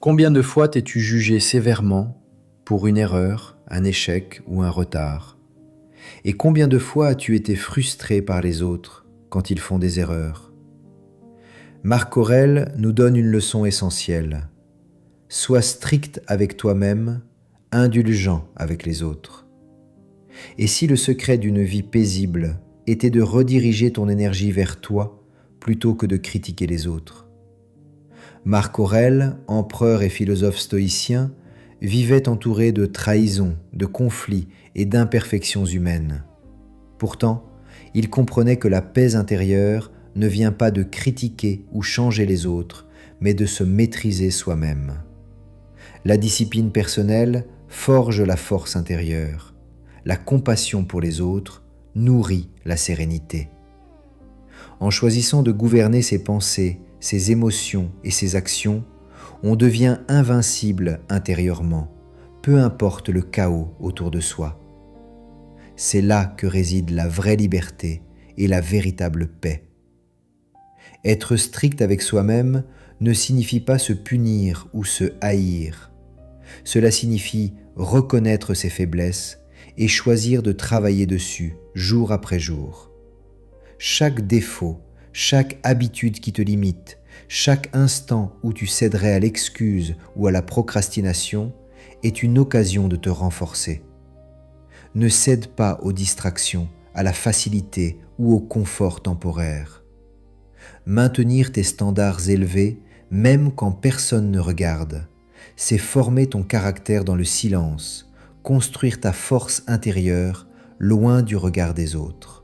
Combien de fois t'es-tu jugé sévèrement pour une erreur, un échec ou un retard? Et combien de fois as-tu été frustré par les autres quand ils font des erreurs? Marc Aurèle nous donne une leçon essentielle. Sois strict avec toi-même, indulgent avec les autres. Et si le secret d'une vie paisible était de rediriger ton énergie vers toi plutôt que de critiquer les autres? Marc Aurèle, empereur et philosophe stoïcien, vivait entouré de trahisons, de conflits et d'imperfections humaines. Pourtant, il comprenait que la paix intérieure ne vient pas de critiquer ou changer les autres, mais de se maîtriser soi-même. La discipline personnelle forge la force intérieure. La compassion pour les autres nourrit la sérénité. En choisissant de gouverner ses pensées, ses émotions et ses actions, on devient invincible intérieurement, peu importe le chaos autour de soi. C'est là que réside la vraie liberté et la véritable paix. Être strict avec soi-même ne signifie pas se punir ou se haïr. Cela signifie reconnaître ses faiblesses et choisir de travailler dessus jour après jour. Chaque défaut, chaque habitude qui te limite, chaque instant où tu céderais à l'excuse ou à la procrastination est une occasion de te renforcer. Ne cède pas aux distractions, à la facilité ou au confort temporaire. Maintenir tes standards élevés, même quand personne ne regarde, c'est former ton caractère dans le silence, construire ta force intérieure loin du regard des autres.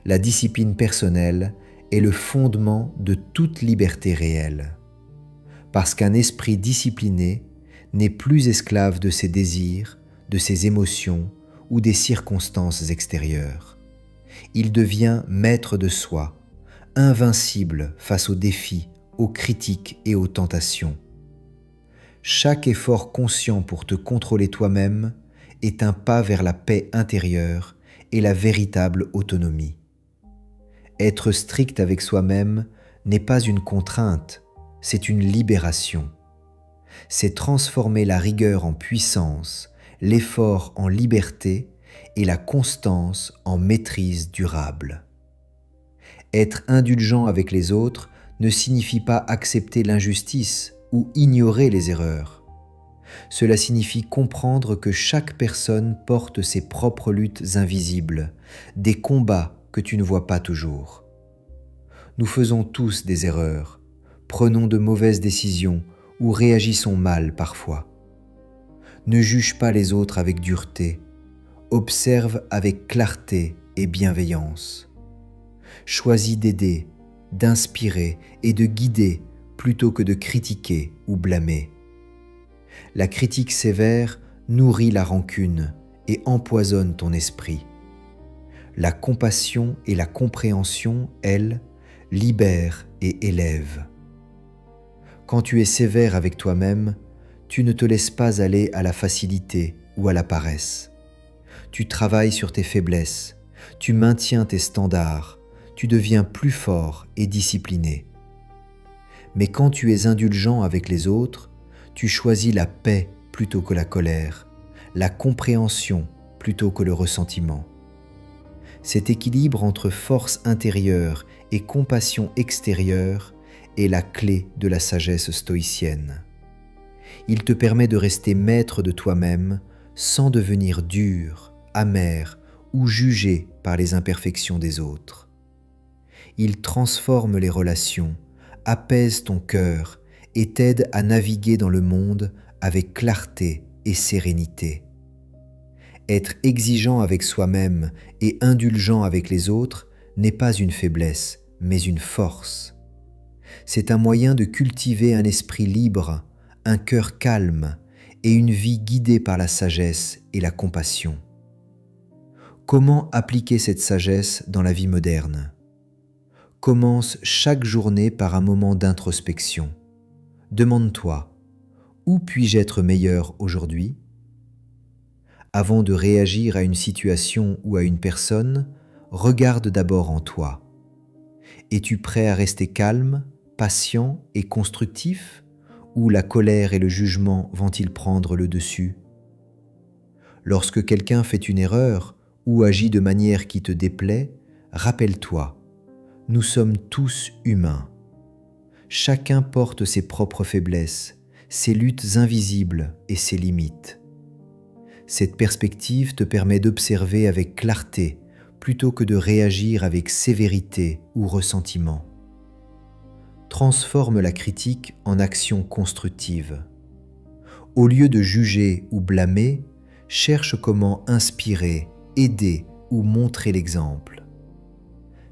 La discipline personnelle est le fondement de toute liberté réelle. Parce qu'un esprit discipliné n'est plus esclave de ses désirs, de ses émotions ou des circonstances extérieures. Il devient maître de soi, invincible face aux défis, aux critiques et aux tentations. Chaque effort conscient pour te contrôler toi-même est un pas vers la paix intérieure et la véritable autonomie. Être strict avec soi-même n'est pas une contrainte, c'est une libération. C'est transformer la rigueur en puissance, l'effort en liberté et la constance en maîtrise durable. Être indulgent avec les autres ne signifie pas accepter l'injustice ou ignorer les erreurs. Cela signifie comprendre que chaque personne porte ses propres luttes invisibles, des combats que tu ne vois pas toujours. Nous faisons tous des erreurs, prenons de mauvaises décisions ou réagissons mal parfois. Ne juge pas les autres avec dureté, observe avec clarté et bienveillance. Choisis d'aider, d'inspirer et de guider plutôt que de critiquer ou blâmer. La critique sévère nourrit la rancune et empoisonne ton esprit. La compassion et la compréhension, elles, libèrent et élèvent. Quand tu es sévère avec toi-même, tu ne te laisses pas aller à la facilité ou à la paresse. Tu travailles sur tes faiblesses, tu maintiens tes standards, tu deviens plus fort et discipliné. Mais quand tu es indulgent avec les autres, tu choisis la paix plutôt que la colère, la compréhension plutôt que le ressentiment. Cet équilibre entre force intérieure et compassion extérieure est la clé de la sagesse stoïcienne. Il te permet de rester maître de toi-même sans devenir dur, amer ou jugé par les imperfections des autres. Il transforme les relations, apaise ton cœur et t'aide à naviguer dans le monde avec clarté et sérénité. Être exigeant avec soi-même et indulgent avec les autres n'est pas une faiblesse, mais une force. C'est un moyen de cultiver un esprit libre, un cœur calme et une vie guidée par la sagesse et la compassion. Comment appliquer cette sagesse dans la vie moderne? Commence chaque journée par un moment d'introspection. Demande-toi, où puis-je être meilleur aujourd'hui? Avant de réagir à une situation ou à une personne, regarde d'abord en toi. Es-tu prêt à rester calme, patient et constructif, ou la colère et le jugement vont-ils prendre le dessus? Lorsque quelqu'un fait une erreur ou agit de manière qui te déplaît, rappelle-toi, nous sommes tous humains. Chacun porte ses propres faiblesses, ses luttes invisibles et ses limites. Cette perspective te permet d'observer avec clarté plutôt que de réagir avec sévérité ou ressentiment. Transforme la critique en action constructive. Au lieu de juger ou blâmer, cherche comment inspirer, aider ou montrer l'exemple.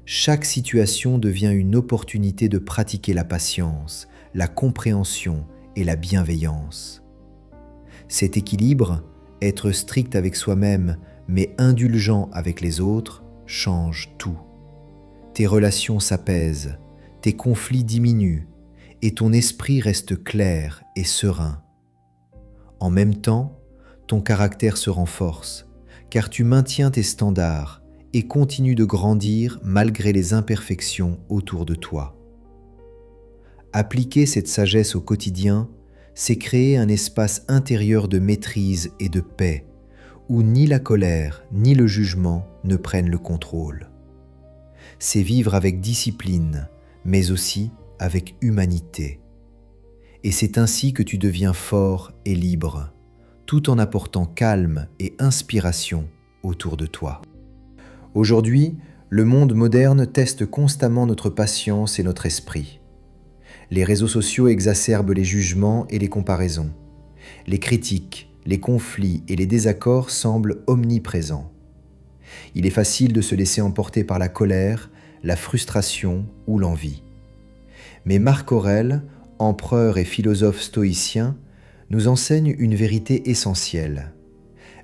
Chaque situation devient une opportunité de pratiquer la patience, la compréhension et la bienveillance. Cet équilibre, être strict avec soi-même mais indulgent avec les autres, change tout. Tes relations s'apaisent, tes conflits diminuent et ton esprit reste clair et serein. En même temps, ton caractère se renforce car tu maintiens tes standards et continues de grandir malgré les imperfections autour de toi. Appliquer cette sagesse au quotidien, c'est créer un espace intérieur de maîtrise et de paix, où ni la colère ni le jugement ne prennent le contrôle. C'est vivre avec discipline, mais aussi avec humanité. Et c'est ainsi que tu deviens fort et libre, tout en apportant calme et inspiration autour de toi. Aujourd'hui, le monde moderne teste constamment notre patience et notre esprit. Les réseaux sociaux exacerbent les jugements et les comparaisons. Les critiques, les conflits et les désaccords semblent omniprésents. Il est facile de se laisser emporter par la colère, la frustration ou l'envie. Mais Marc Aurèle, empereur et philosophe stoïcien, nous enseigne une vérité essentielle.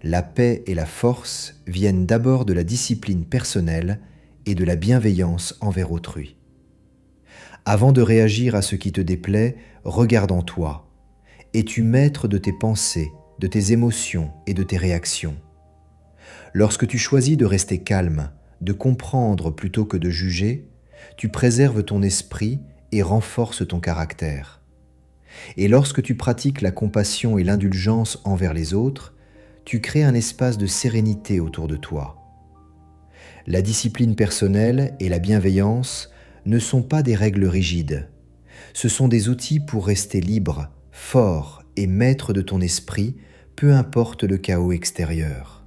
La paix et la force viennent d'abord de la discipline personnelle et de la bienveillance envers autrui. Avant de réagir à ce qui te déplaît, regarde en toi. Es-tu maître de tes pensées, de tes émotions et de tes réactions? Lorsque tu choisis de rester calme, de comprendre plutôt que de juger, tu préserves ton esprit et renforces ton caractère. Et lorsque tu pratiques la compassion et l'indulgence envers les autres, tu crées un espace de sérénité autour de toi. La discipline personnelle et la bienveillance ne sont pas des règles rigides. Ce sont des outils pour rester libre, fort et maître de ton esprit, peu importe le chaos extérieur.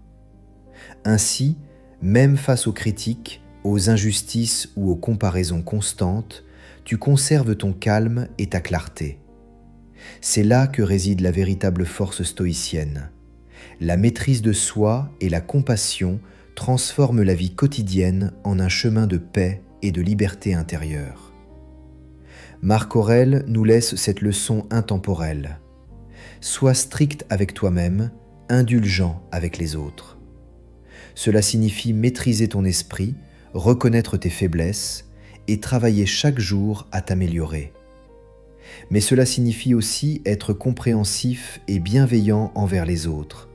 Ainsi, même face aux critiques, aux injustices ou aux comparaisons constantes, tu conserves ton calme et ta clarté. C'est là que réside la véritable force stoïcienne. La maîtrise de soi et la compassion transforment la vie quotidienne en un chemin de paix et de liberté intérieure. Marc Aurèle nous laisse cette leçon intemporelle. Sois strict avec toi-même, indulgent avec les autres. Cela signifie maîtriser ton esprit, reconnaître tes faiblesses et travailler chaque jour à t'améliorer. Mais cela signifie aussi être compréhensif et bienveillant envers les autres,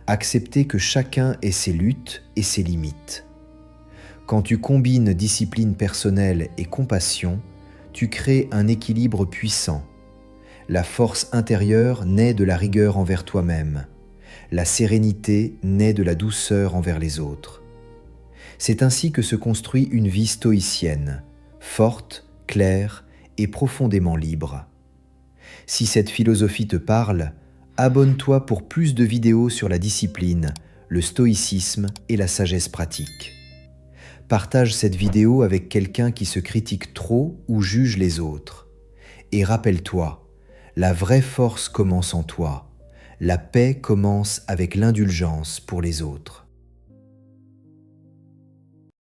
accepter que chacun ait ses luttes et ses limites. Quand tu combines discipline personnelle et compassion, tu crées un équilibre puissant. La force intérieure naît de la rigueur envers toi-même. La sérénité naît de la douceur envers les autres. C'est ainsi que se construit une vie stoïcienne, forte, claire et profondément libre. Si cette philosophie te parle, abonne-toi pour plus de vidéos sur la discipline, le stoïcisme et la sagesse pratique. Partage cette vidéo avec quelqu'un qui se critique trop ou juge les autres. Et rappelle-toi, la vraie force commence en toi. La paix commence avec l'indulgence pour les autres.